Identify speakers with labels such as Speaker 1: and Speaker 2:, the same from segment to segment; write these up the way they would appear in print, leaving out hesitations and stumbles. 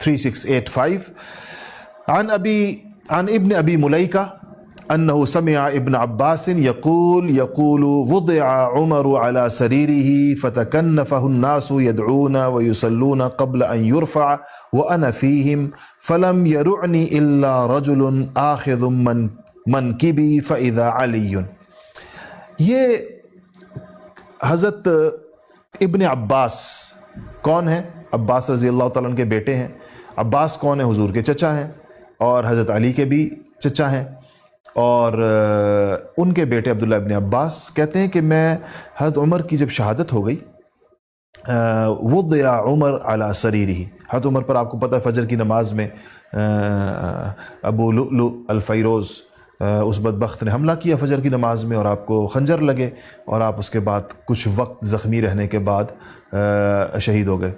Speaker 1: 3685 عن ابن ابی ملیکہ انہ سمع ابن عباس یقول وضع عمر على سریرہ فتکنفہ الناس يدعون ويصلون قبل ان يرفع وانا فیہم فلم يرعنی الا رجل آخذ منکبی فاذا علی. یہ حضرت ابن عباس کون ہیں؟ عباس رضی اللہ تعالیٰ عنہ کے بیٹے ہیں. عباس کون ہیں؟ حضور کے چچا ہیں اور حضرت علی کے بھی چچا ہیں. اور ان کے بیٹے عبداللہ ابن عباس کہتے ہیں کہ میں حضرت عمر کی جب شہادت ہو گئی وضع عمر علی سریرہ، حضرت عمر پر آپ کو پتہ ہے فجر کی نماز میں ابو لؤلؤ الفیروز اس بدبخت نے حملہ کیا فجر کی نماز میں اور آپ کو خنجر لگے اور آپ اس کے بعد کچھ وقت زخمی رہنے کے بعد شہید ہو گئے.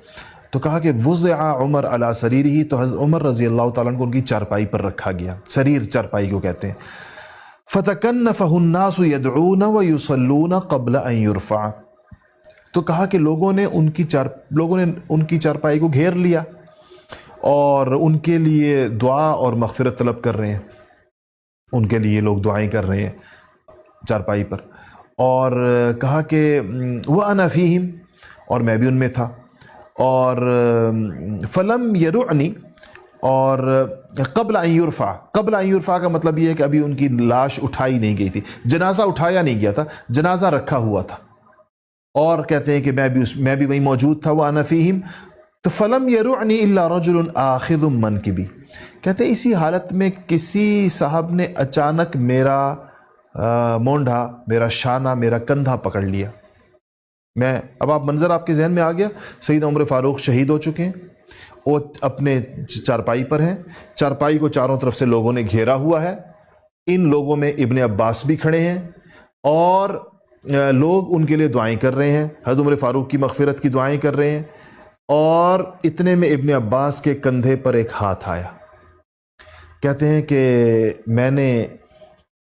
Speaker 1: تو کہا کہ وضع عمر علی سریرہ، تو حضرت عمر رضی اللہ تعالیٰ عنہ کو ان کی چارپائی پر رکھا گیا. سریر چارپائی کو کہتے ہیں. فتکنفہ الناس یدعون ویصلون قبل ان یرفع، تو کہا کہ لوگوں نے ان کی چارپائی کو گھیر لیا اور ان کے لیے دعا اور مغفرت طلب کر رہے ہیں. ان کے لیے لوگ دعائیں کر رہے ہیں چارپائی پر. اور کہا کہ وَأَنَا فِيهِمْ، اور میں بھی ان میں تھا. اور فلم یرعنی، اور قبل ان یرفع، قبل ان یرفع کا مطلب یہ ہے کہ ابھی ان کی لاش اٹھائی نہیں گئی تھی، جنازہ اٹھایا نہیں گیا تھا، جنازہ رکھا ہوا تھا. اور کہتے ہیں کہ میں بھی وہیں موجود تھا. وَأَنَا فِيهِمْ، تو فلم یرعنی الا رجل آخذ منکبی، کہتے ہیں اسی حالت میں کسی صاحب نے اچانک میرا مونڈھا، میرا شانہ، میرا کندھا پکڑ لیا. اب آپ منظر آپ کے ذہن میں آ گیا. سیدنا عمر فاروق شہید ہو چکے ہیں، وہ اپنے چارپائی پر ہیں، چارپائی کو چاروں طرف سے لوگوں نے گھیرا ہوا ہے. ان لوگوں میں ابن عباس بھی کھڑے ہیں اور لوگ ان کے لیے دعائیں کر رہے ہیں، حضرت عمر فاروق کی مغفرت کی دعائیں کر رہے ہیں. اور اتنے میں ابن عباس کے کندھے پر ایک ہاتھ آیا. کہتے ہیں کہ میں نے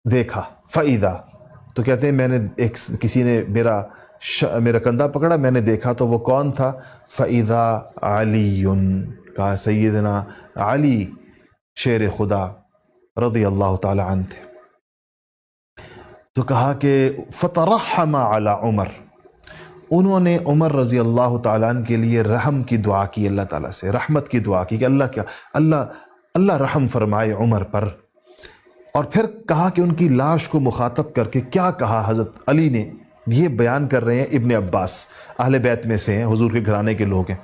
Speaker 1: دیکھا فَإِذَا، تو کہتے ہیں میں نے کسی نے میرا کندھا پکڑا، میں نے دیکھا تو وہ کون تھا؟ فَإِذَا عَلِيٌّ، کہا سیدنا علی شیر خدا رضی اللہ تعالی عنہ تھے. تو کہا کہ فَتَرَحَّمَ عَلَى عمر، انہوں نے عمر رضی اللہ تعالیٰ عنہ کے لیے رحم کی دعا کی، اللہ تعالیٰ سے رحمت کی دعا کی کہ اللہ رحم فرمائے عمر پر. اور پھر کہا کہ ان کی لاش کو مخاطب کر کے کیا کہا حضرت علی نے، یہ بیان کر رہے ہیں ابن عباس، اہل بیت میں سے ہیں، حضور کے گھرانے کے لوگ ہیں.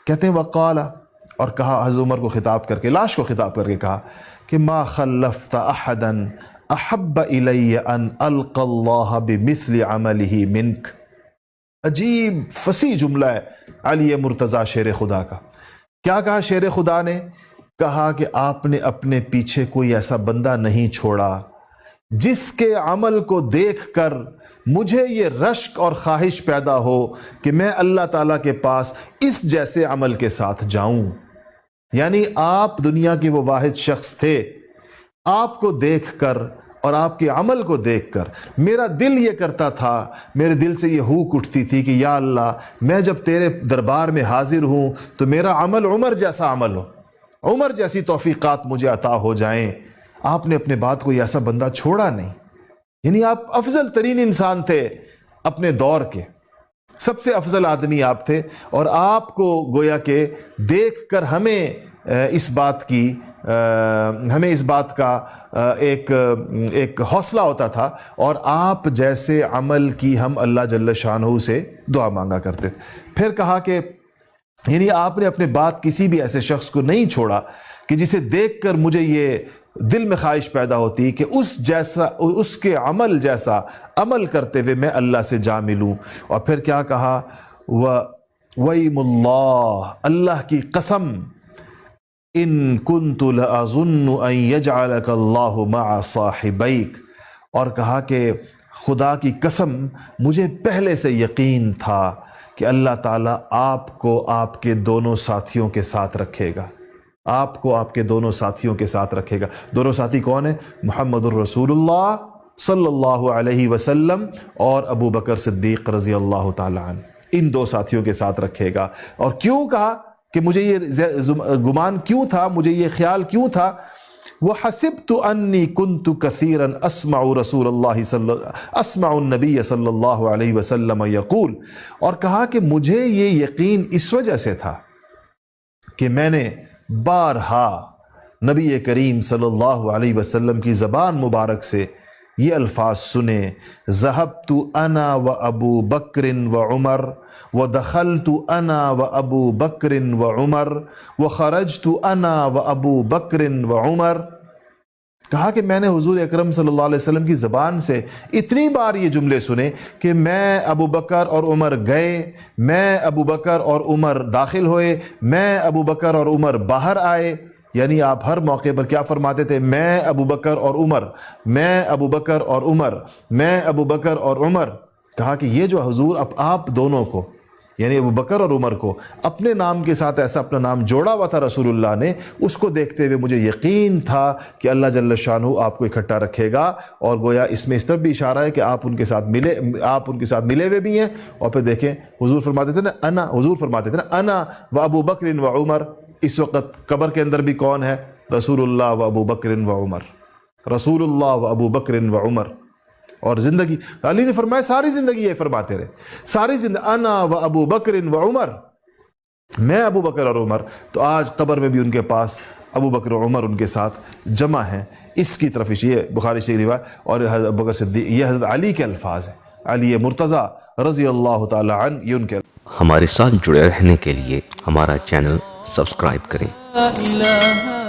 Speaker 1: کہتے ہیں وقال، اور کہا حضرت عمر کو خطاب کر کے، لاش کو خطاب کر کے کہا کہ ما خلفت احدا احب الی ان القى اللہ بمثل عملہ منک. عجیب فصیح جملہ ہے علی مرتضیٰ شیر خدا کا. کیا کہا شیر خدا نے؟ کہا کہ آپ نے اپنے پیچھے کوئی ایسا بندہ نہیں چھوڑا جس کے عمل کو دیکھ کر مجھے یہ رشک اور خواہش پیدا ہو کہ میں اللہ تعالیٰ کے پاس اس جیسے عمل کے ساتھ جاؤں. یعنی آپ دنیا کے وہ واحد شخص تھے، آپ کو دیکھ کر اور آپ کے عمل کو دیکھ کر میرا دل یہ کرتا تھا، میرے دل سے یہ ہوک اٹھتی تھی کہ یا اللہ، میں جب تیرے دربار میں حاضر ہوں تو میرا عمل عمر جیسا عمل ہو، عمر جیسی توفیقات مجھے عطا ہو جائیں. آپ نے اپنے بعد کوئی ایسا بندہ چھوڑا نہیں. یعنی آپ افضل ترین انسان تھے اپنے دور کے، سب سے افضل آدمی آپ تھے. اور آپ کو گویا کہ دیکھ کر ہمیں اس بات کا ایک حوصلہ ہوتا تھا، اور آپ جیسے عمل کی ہم اللہ جل شانہ سے دعا مانگا کرتے. پھر کہا کہ یعنی آپ نے اپنے بعد کسی بھی ایسے شخص کو نہیں چھوڑا کہ جسے دیکھ کر مجھے یہ دل میں خواہش پیدا ہوتی کہ اس کے عمل جیسا عمل کرتے ہوئے میں اللہ سے جا ملوں. اور پھر کیا کہا؟ وَإِمُ اللَّهِ، اللہ کی قسم، ان كنت لأظن ان يجعلك الله مع صاحبيك، اور کہا کہ خدا کی قسم مجھے پہلے سے یقین تھا کہ اللہ تعالیٰ آپ کو آپ کے دونوں ساتھیوں کے ساتھ رکھے گا، آپ کو آپ کے دونوں ساتھیوں کے ساتھ رکھے گا. دونوں ساتھی کون ہیں؟ محمد الرسول اللہ صلی اللہ علیہ وسلم اور ابو بکر صدیق رضی اللہ تعالیٰ عنہ. ان دو ساتھیوں کے ساتھ رکھے گا. اور کیوں کہا؟ کہ مجھے یہ گمان کیوں تھا, مجھے یہ خیال کیوں تھا. وَحَسِبْتُ أَنِّي كُنْتُ كَثِيرًا أَسْمَعُ النَّبِيَّ صلی اللہ علیہ وسلم يقول, اور کہا کہ مجھے یہ یقین اس وجہ سے تھا کہ میں نے بارہا نبی کریم صلی اللہ علیہ وسلم کی زبان مبارک سے یہ الفاظ سنے, ذهبت انا وابو بکر وعمر ودخلت انا وابو بکر وعمر وخرجت انا وابو بکر وعمر. کہا کہ میں نے حضور اکرم صلی اللہ علیہ وسلم کی زبان سے اتنی بار یہ جملے سنے کہ میں ابو بکر اور عمر گئے, میں ابو بکر اور عمر داخل ہوئے, میں ابو بکر اور عمر باہر آئے. یعنی آپ ہر موقع پر کیا فرماتے تھے؟ میں ابو بکر اور عمر, میں ابو بکر اور عمر, میں ابو بکر اور عمر. کہا کہ یہ جو حضور آپ دونوں کو, یعنی ابو بکر اور عمر کو اپنے نام کے ساتھ ایسا اپنا نام جوڑا ہوا تھا رسول اللہ نے, اس کو دیکھتے ہوئے مجھے یقین تھا کہ اللہ جل شانہ آپ کو اکٹھا رکھے گا. اور گویا اس میں اس طرف بھی اشارہ ہے کہ آپ ان کے ساتھ ملے ہوئے بھی ہیں. اور پھر دیکھیں حضور فرماتے تھے نا انا و ابو بکر و عمر. اس وقت قبر کے اندر بھی کون ہے؟ رسول اللہ و ابو بکر و عمر, رسول اللہ و ابو بکر و عمر. اور زندگی علی نے فرمایا ساری زندگی یہ فرماتے رہے, ساری زندگی انا و ابو بکر و عمر, میں ابو بکر اور عمر. تو آج قبر میں بھی ان کے پاس ابو بکر و عمر ان کے ساتھ جمع ہیں. اس کی طرف یہ بخاری شریف روایت. اور ابو بکر صدیق, یہ حضرت علی کے الفاظ ہیں, علی مرتضیٰ رضی اللہ تعالی عنہ, یہ ان کے.
Speaker 2: ہمارے ساتھ جڑے رہنے کے لیے ہمارا چینل سبسکرائب کریں.